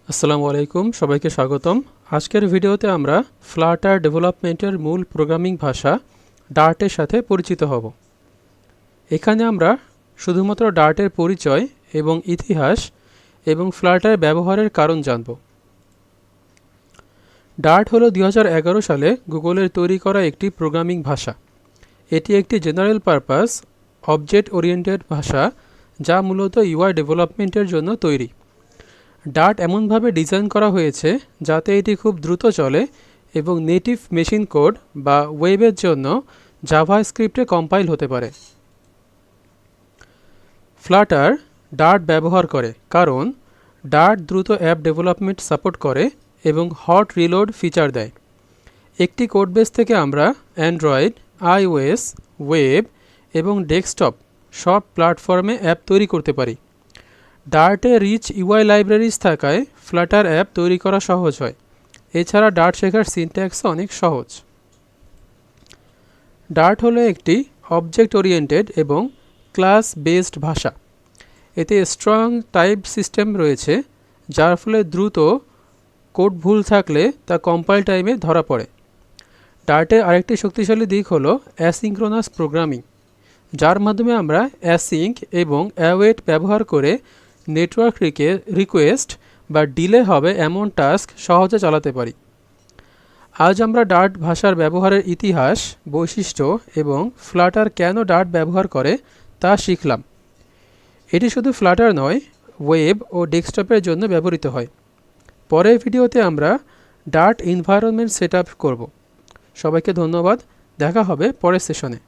আসসালামু আলাইকুম, সবাইকে স্বাগতম। আজকের ভিডিওতে আমরা ফ্লাটার ডেভেলপমেন্টের মূল প্রোগ্রামিং ভাষা ডার্টের সাথে পরিচিত হব। এখানে আমরা শুধুমাত্র ডার্টের পরিচয় এবং ইতিহাস এবং ফ্লাটার ব্যবহারের কারণ জানব। ডার্ট হলো 2011 সালে গুগলের তৈরি করা একটি প্রোগ্রামিং ভাষা। এটি একটি জেনারেল পারপাস অবজেক্ট ওরিয়েন্টেড ভাষা যা মূলত ইউআই ডেভেলপমেন্টের জন্য তৈরি। ডার্ট এমনভাবে ডিজাইন করা হয়েছে যাতে এটি খুব দ্রুত চলে এবং নেটিভ মেশিন কোড বা ওয়েবের জন্য জাভাস্ক্রিপ্টে কম্পাইল হতে পারে। ফ্লাটার ডার্ট ব্যবহার করে কারণ ডার্ট দ্রুত অ্যাপ ডেভেলপমেন্ট সাপোর্ট করে এবং হট রিলোড ফিচার দেয়। একটি কোডবেস থেকে আমরা অ্যান্ড্রয়েড, আইওএস, ওয়েব এবং ডেস্কটপ সব প্ল্যাটফর্মে অ্যাপ তৈরি করতে পারি। ডার্টে রিচ ইউআই লাইব্রেরিজ থাকায় ফ্লাটার অ্যাপ তৈরি করা সহজ হয়। এছাড়া ডার্ট শেখার সিনট্যাক্সও অনেক সহজ। ডার্ট হলো একটি অবজেক্ট ওরিয়েন্টেড এবং ক্লাস বেসড ভাষা। এতে স্ট্রং টাইপ সিস্টেম রয়েছে, যার ফলে দ্রুত কোড ভুল থাকলে তা কম্পাইল টাইমে ধরা পড়ে। ডার্টের আরেকটি শক্তিশালী দিক হলো অ্যাসিঙ্ক্রোনাস প্রোগ্রামিং, যার মাধ্যমে আমরা অ্যাসিঙ্ক এবং অ্যাওয়েট ব্যবহার করে নেটওয়ার্ক রিকোয়েস্ট বা ডিলে হবে এমন টাস্ক সহজে চালাতে পারি। আজ আমরা ডার্ট ভাষার ব্যবহারের ইতিহাস, বৈশিষ্ট্য এবং ফ্লাটার কেন ডার্ট ব্যবহার করে তা শিখলাম। এটি শুধু ফ্লাটার নয়, ওয়েব ও ডেস্কটপের জন্য ব্যবহৃত হয়। পরের ভিডিওতে আমরা ডার্ট এনভায়রনমেন্ট সেট আপ করব। সবাইকে ধন্যবাদ। দেখা হবে পরের সেশনে।